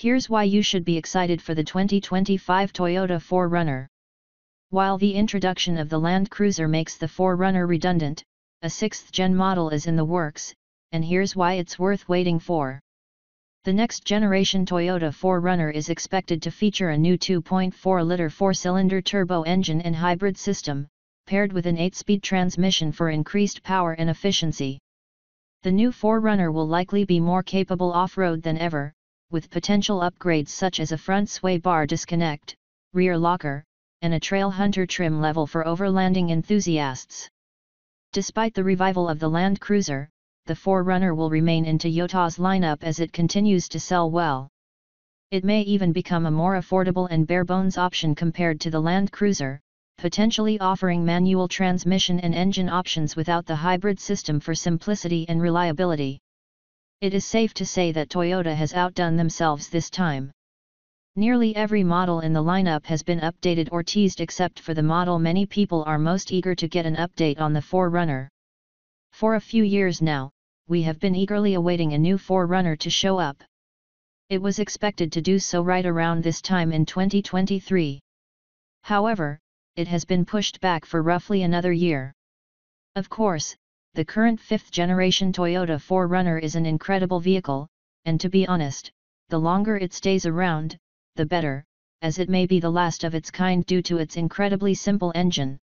Here's why you should be excited for the 2025 Toyota 4runner. While the introduction of the Land Cruiser makes the 4runner redundant, a 6th-gen model is in the works, and here's why it's worth waiting for. The next-generation Toyota 4runner is expected to feature a new 2.4-liter four-cylinder turbo engine and hybrid system, paired with an 8-speed transmission for increased power and efficiency. The new 4runner will likely be more capable off-road than ever, with potential upgrades such as a front sway bar disconnect, rear locker, and a trailhunter trim level for overlanding enthusiasts. Despite the revival of the Land Cruiser, the 4runner will remain in Toyota's lineup as it continues to sell well. It may even become a more affordable and bare-bones option compared to the Land Cruiser, potentially offering manual transmission and engine options without the hybrid system for simplicity and reliability. It is safe to say that Toyota has outdone themselves this time. Nearly every model in the lineup has been updated or teased except for the model many people are most eager to get an update on, the 4runner. For a few years now, we have been eagerly awaiting a new 4runner to show up. It was expected to do so right around this time in 2023. However, it has been pushed back for roughly another year. Of course, the current 5th-generation Toyota 4runner is an incredible vehicle, and to be honest, the longer it stays around, the better, as it may be the last of its kind due to its incredibly simple engine.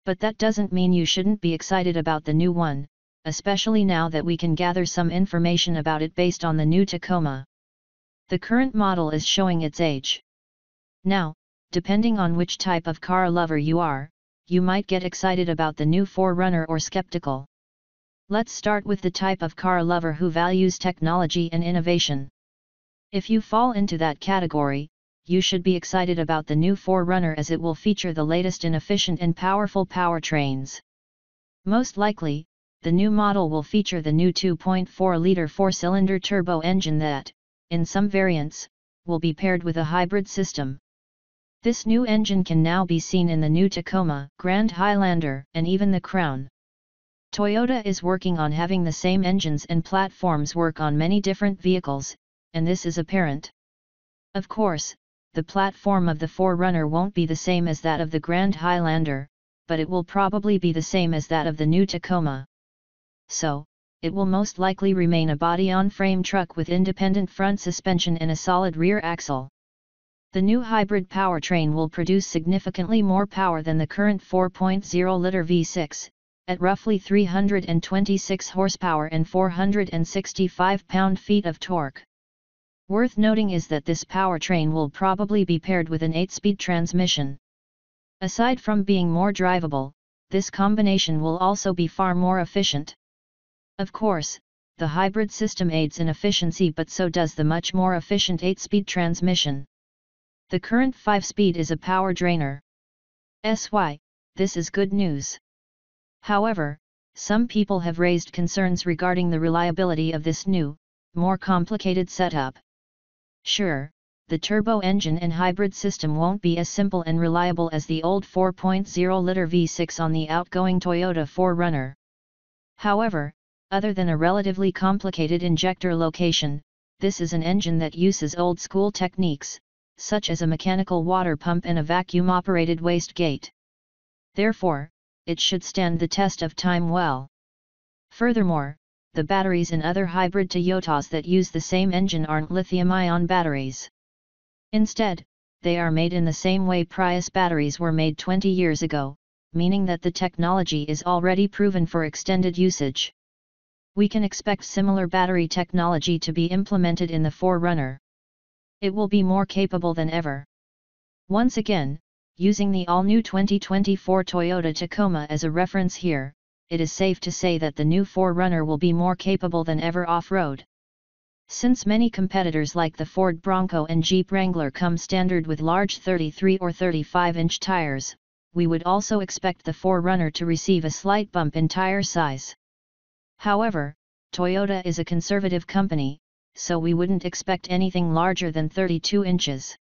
But that doesn't mean you shouldn't be excited about the new one, especially now that we can gather some information about it based on the new Tacoma. The current model is showing its age. Now, depending on which type of car lover you are, you might get excited about the new 4runner or skeptical. Let's start with the type of car lover who values technology and innovation. If you fall into that category, you should be excited about the new 4runner as it will feature the latest in efficient and powerful powertrains. Most likely, the new model will feature the new 2.4-liter four-cylinder turbo engine that, in some variants, will be paired with a hybrid system. This new engine can now be seen in the new Tacoma, Grand Highlander, and even the Crown. Toyota is working on having the same engines and platforms work on many different vehicles, and this is apparent. Of course, the platform of the 4runner won't be the same as that of the Grand Highlander, but it will probably be the same as that of the new Tacoma. So, it will most likely remain a body-on-frame truck with independent front suspension and a solid rear axle. The new hybrid powertrain will produce significantly more power than the current 4.0-liter V6, at roughly 326 horsepower and 465 pound-feet of torque. Worth noting is that this powertrain will probably be paired with an 8-speed transmission. Aside from being more drivable, this combination will also be far more efficient. Of course, the hybrid system aids in efficiency, but so does the much more efficient 8-speed transmission. The current 5-speed is a power drainer. This is good news. However, some people have raised concerns regarding the reliability of this new, more complicated setup. Sure, the turbo engine and hybrid system won't be as simple and reliable as the old 4.0-liter V6 on the outgoing Toyota 4runner. However, other than a relatively complicated injector location, this is an engine that uses old-school techniques, such as a mechanical water pump and a vacuum-operated wastegate. Therefore, it should stand the test of time well. Furthermore, the batteries in other hybrid Toyotas that use the same engine aren't lithium-ion batteries. Instead, they are made in the same way Prius batteries were made 20 years ago, meaning that the technology is already proven for extended usage. We can expect similar battery technology to be implemented in the 4runner. It will be more capable than ever. Once again, using the all-new 2024 Toyota Tacoma as a reference here, it is safe to say that the new 4runner will be more capable than ever off-road. Since many competitors like the Ford Bronco and Jeep Wrangler come standard with large 33 or 35-inch tires, we would also expect the 4runner to receive a slight bump in tire size. However, Toyota is a conservative company, so we wouldn't expect anything larger than 32 inches.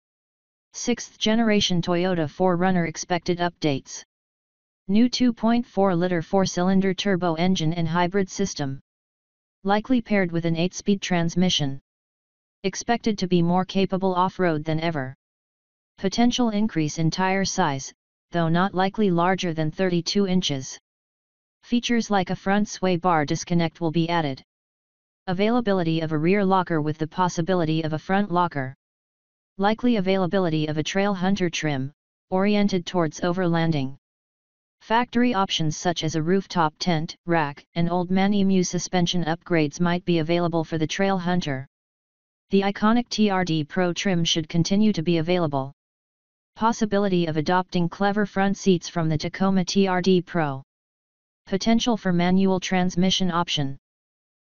6th-generation Toyota 4runner expected updates. New 2.4-liter four-cylinder turbo engine and hybrid system. Likely paired with an 8-speed transmission. Expected to be more capable off-road than ever. Potential increase in tire size, though not likely larger than 32 inches. Features like a front sway bar disconnect will be added. Availability of a rear locker with the possibility of a front locker. Likely availability of a trailhunter trim, oriented towards overlanding. Factory options such as a rooftop tent, rack, and Old Man Emu suspension upgrades might be available for the trailhunter. The iconic TRD Pro trim should continue to be available. Possibility of adopting clever front seats from the Tacoma TRD Pro. Potential for manual transmission option.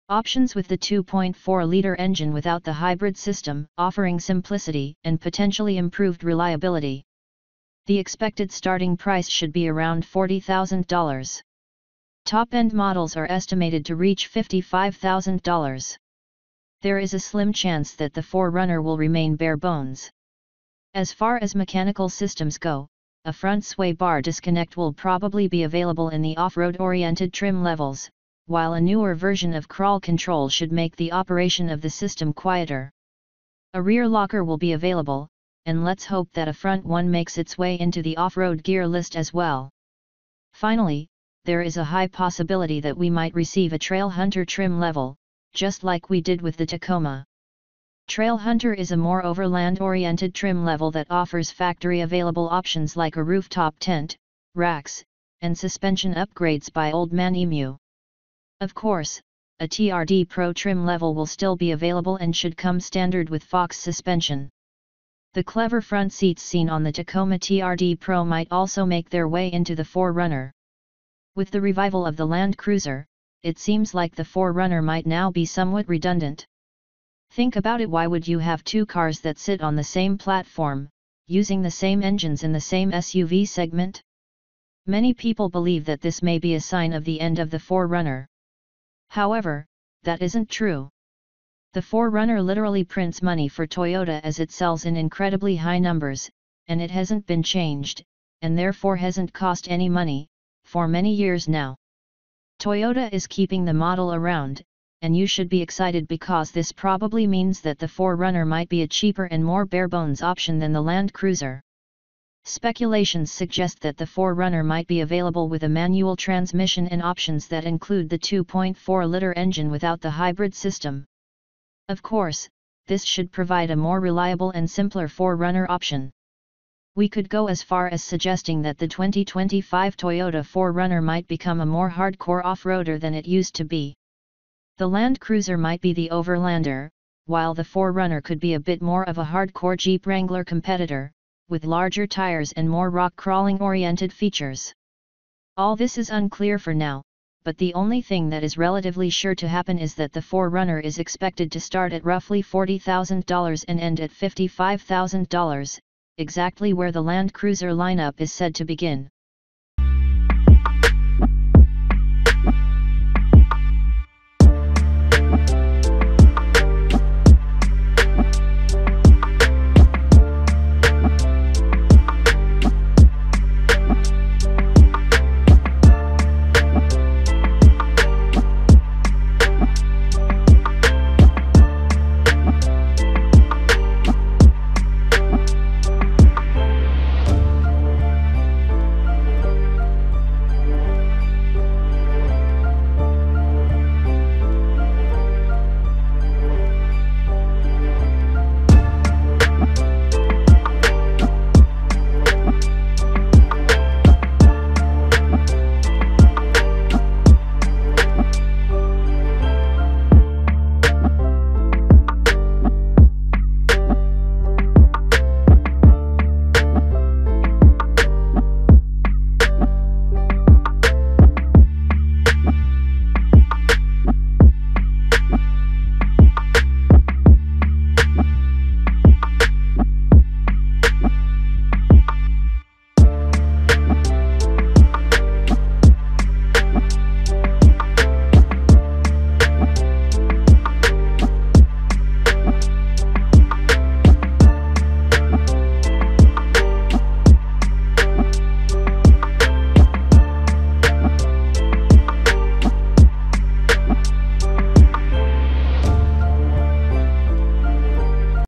Options with the 2.4-liter engine without the hybrid system, offering simplicity and potentially improved reliability. The expected starting price should be around $40,000. Top-end models are estimated to reach $55,000. There is a slim chance that the 4runner will remain bare bones. As far as mechanical systems go, a front sway bar disconnect will probably be available in the off-road-oriented trim levels, while a newer version of crawl control should make the operation of the system quieter. A rear locker will be available, and let's hope that a front one makes its way into the off-road gear list as well. Finally, there is a high possibility that we might receive a trailhunter trim level, just like we did with the Tacoma. Trailhunter is a more overland-oriented trim level that offers factory-available options like a rooftop tent, racks, and suspension upgrades by Old Man Emu. Of course, a TRD Pro trim level will still be available and should come standard with Fox suspension. The clever front seats seen on the Tacoma TRD Pro might also make their way into the 4runner. With the revival of the Land Cruiser, it seems like the 4runner might now be somewhat redundant. Think about it, why would you have two cars that sit on the same platform, using the same engines in the same SUV segment? Many people believe that this may be a sign of the end of the 4runner. However, that isn't true. The 4runner literally prints money for Toyota as it sells in incredibly high numbers, and it hasn't been changed, and therefore hasn't cost any money, for many years now. Toyota is keeping the model around, and you should be excited because this probably means that the 4runner might be a cheaper and more bare-bones option than the Land Cruiser. Speculations suggest that the 4runner might be available with a manual transmission and options that include the 2.4-liter engine without the hybrid system. Of course, this should provide a more reliable and simpler 4runner option. We could go as far as suggesting that the 2025 Toyota 4runner might become a more hardcore off-roader than it used to be. The Land Cruiser might be the overlander, while the 4runner could be a bit more of a hardcore Jeep Wrangler competitor, with larger tires and more rock-crawling-oriented features. All this is unclear for now, but the only thing that is relatively sure to happen is that the 4runner is expected to start at roughly $40,000 and end at $55,000, exactly where the Land Cruiser lineup is said to begin.